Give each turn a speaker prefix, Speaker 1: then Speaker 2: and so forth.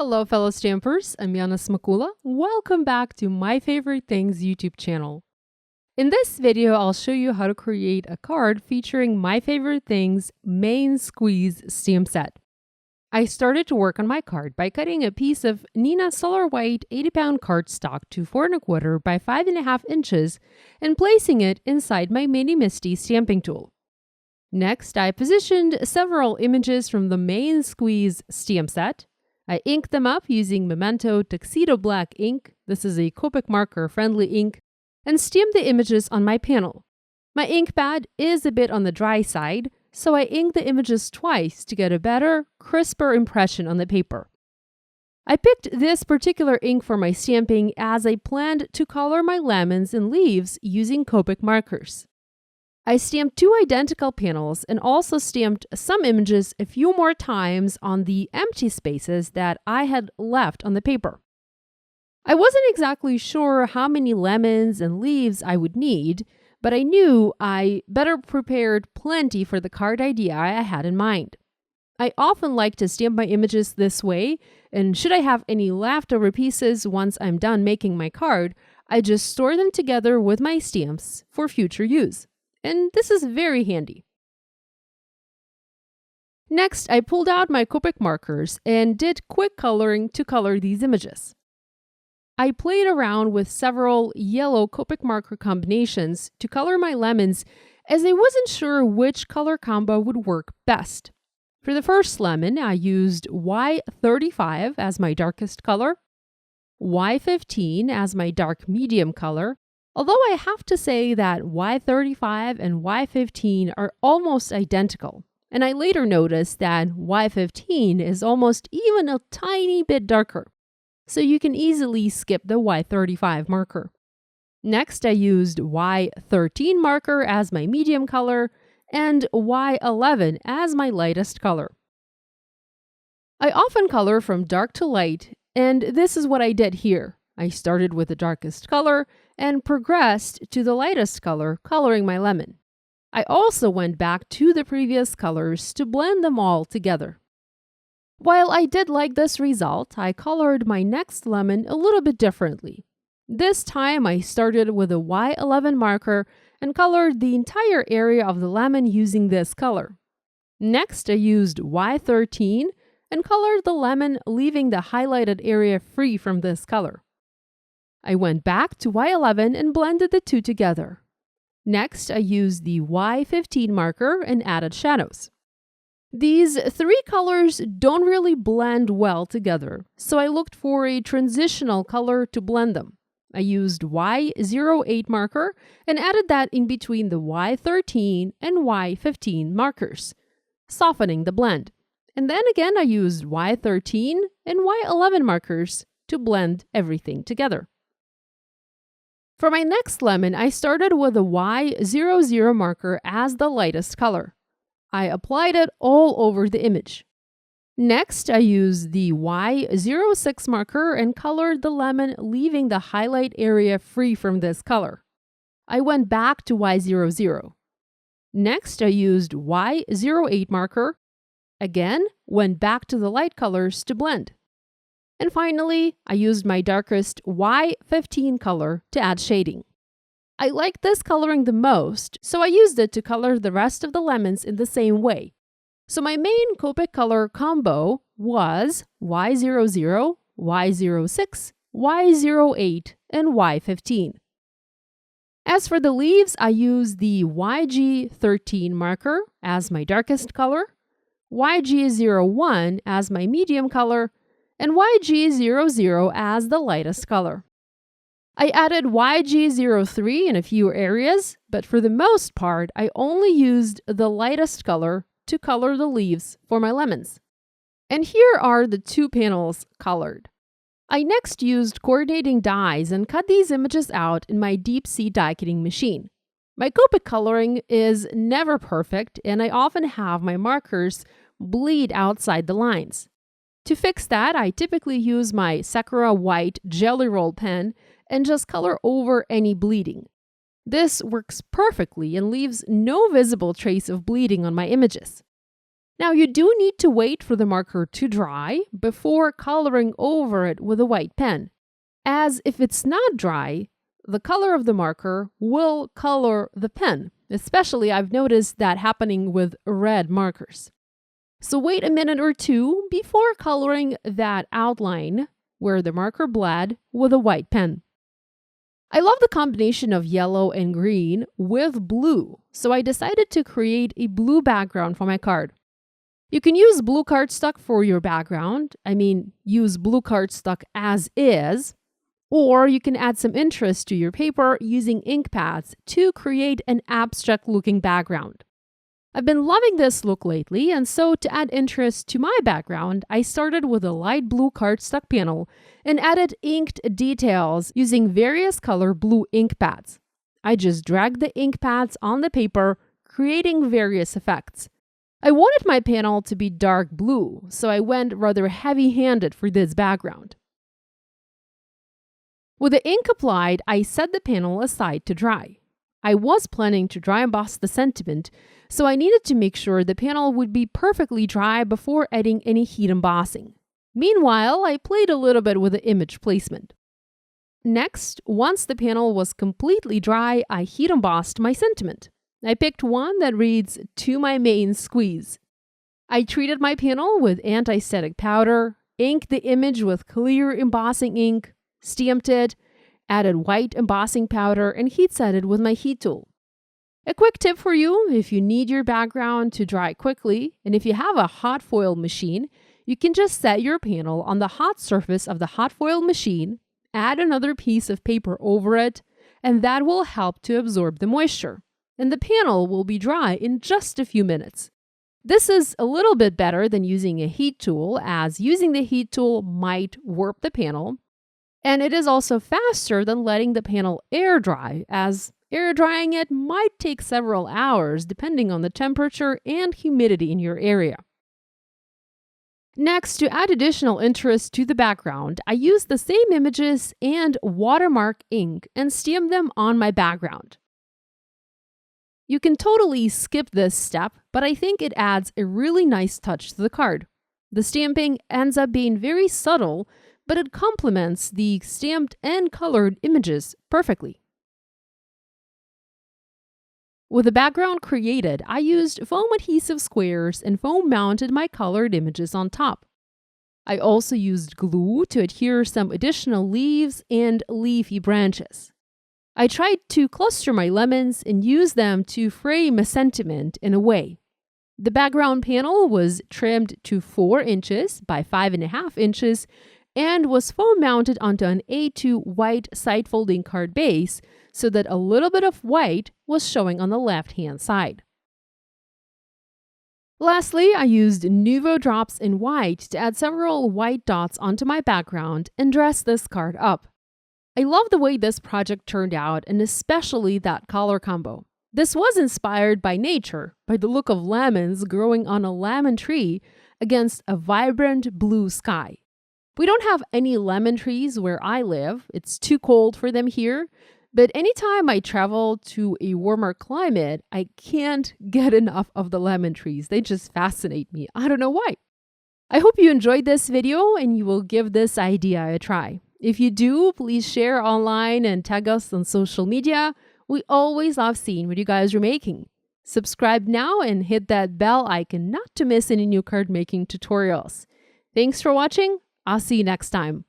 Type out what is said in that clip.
Speaker 1: Hello fellow stampers, I'm Yana Smakula. Welcome back to My Favorite Things YouTube channel. In this video, I'll show you how to create a card featuring My Favorite Things main squeeze stamp set. I started to work on my card by cutting a piece of Neenah Solar White 80-pound cardstock to 4 1/4 by 5.5 inches and placing it inside my Mini Misty stamping tool. Next, I positioned several images from the main squeeze stamp set. I inked them up using Memento Tuxedo Black ink. This is a Copic marker friendly ink, and stamped the images on my panel. My ink pad is a bit on the dry side, so I inked the images twice to get a better, crisper impression on the paper. I picked this particular ink for my stamping as I planned to color my lemons and leaves using Copic markers. I stamped 2 identical panels and also stamped some images a few more times on the empty spaces that I had left on the paper. I wasn't exactly sure how many lemons and leaves I would need, but I knew I better prepared plenty for the card idea I had in mind. I often like to stamp my images this way, and should I have any leftover pieces once I'm done making my card, I just store them together with my stamps for future use. And this is very handy. Next, I pulled out my Copic markers and did quick coloring to color these images. I played around with several yellow Copic marker combinations to color my lemons as I wasn't sure which color combo would work best. For the first lemon, I used Y35 as my darkest color, Y15 as my dark medium color, although I have to say that Y35 and Y15 are almost identical, and I later noticed that Y15 is almost even a tiny bit darker, so you can easily skip the Y35 marker. Next, I used Y13 marker as my medium color and Y11 as my lightest color. I often color from dark to light, and this is what I did here. I started with the darkest color and progressed to the lightest color, coloring my lemon. I also went back to the previous colors to blend them all together. While I did like this result, I colored my next lemon a little bit differently. This time I started with a Y11 marker and colored the entire area of the lemon using this color. Next, I used Y13 and colored the lemon, leaving the highlighted area free from this color. I went back to Y11 and blended the two together. Next, I used the Y15 marker and added shadows. These 3 colors don't really blend well together, so I looked for a transitional color to blend them. I used Y08 marker and added that in between the Y13 and Y15 markers, softening the blend. And then again, I used Y13 and Y11 markers to blend everything together. For my next lemon, I started with a Y00 marker as the lightest color. I applied it all over the image. Next, I used the Y06 marker and colored the lemon, leaving the highlight area free from this color. I went back to Y00. Next, I used Y08 marker. Again, went back to the light colors to blend. And finally, I used my darkest Y15 color to add shading. I like this coloring the most, so I used it to color the rest of the lemons in the same way. So my main Copic color combo was Y00, Y06, Y08, and Y15. As for the leaves, I used the YG13 marker as my darkest color, YG01 as my medium color, and YG00 as the lightest color. I added YG03 in a few areas, but for the most part, I only used the lightest color to color the leaves for my lemons. And here are the 2 panels colored. I next used coordinating dies and cut these images out in my deep sea die cutting machine. My Copic coloring is never perfect, and I often have my markers bleed outside the lines. To fix that, I typically use my Sakura White Jelly Roll pen and just color over any bleeding. This works perfectly and leaves no visible trace of bleeding on my images. Now, you do need to wait for the marker to dry before coloring over it with a white pen, as if it's not dry, the color of the marker will color the pen. Especially, I've noticed that happening with red markers. So wait a minute or two before coloring that outline where the marker bled with a white pen. I love the combination of yellow and green with blue, so I decided to create a blue background for my card. You can use blue cardstock for your background. Use blue cardstock as is. Or you can add some interest to your paper using ink pads to create an abstract-looking background. I've been loving this look lately, and so to add interest to my background, I started with a light blue cardstock panel and added inked details using various color blue ink pads. I just dragged the ink pads on the paper, creating various effects. I wanted my panel to be dark blue, so I went rather heavy-handed for this background. With the ink applied, I set the panel aside to dry. I was planning to dry emboss the sentiment, so I needed to make sure the panel would be perfectly dry before adding any heat embossing. Meanwhile, I played a little bit with the image placement. Next, once the panel was completely dry, I heat embossed my sentiment. I picked one that reads, "To my main squeeze." I treated my panel with anti-static powder, inked the image with clear embossing ink, stamped it, added white embossing powder, and heat set it with my heat tool. A quick tip for you, if you need your background to dry quickly, and if you have a hot foil machine, you can just set your panel on the hot surface of the hot foil machine, add another piece of paper over it, and that will help to absorb the moisture. And the panel will be dry in just a few minutes. This is a little bit better than using a heat tool, as using the heat tool might warp the panel. And it is also faster than letting the panel air dry, as air drying it might take several hours depending on the temperature and humidity in your area. Next, to add additional interest to the background, I used the same images and watermark ink and stamped them on my background. You can totally skip this step, but I think it adds a really nice touch to the card. The stamping ends up being very subtle, but it complements the stamped and colored images perfectly. With the background created, I used foam adhesive squares and foam mounted my colored images on top. I also used glue to adhere some additional leaves and leafy branches. I tried to cluster my lemons and use them to frame a sentiment in a way. The background panel was trimmed to 4 inches by 5.5 inches and was foam mounted onto an A2 white side-folding card base so that a little bit of white was showing on the left-hand side. Lastly, I used Nuvo drops in white to add several white dots onto my background and dress this card up. I love the way this project turned out, and especially that color combo. This was inspired by nature, by the look of lemons growing on a lemon tree against a vibrant blue sky. We don't have any lemon trees where I live. It's too cold for them here. But anytime I travel to a warmer climate, I can't get enough of the lemon trees. They just fascinate me. I don't know why. I hope you enjoyed this video and you will give this idea a try. If you do, please share online and tag us on social media. We always love seeing what you guys are making. Subscribe now and hit that bell icon not to miss any new card making tutorials. Thanks for watching. I'll see you next time.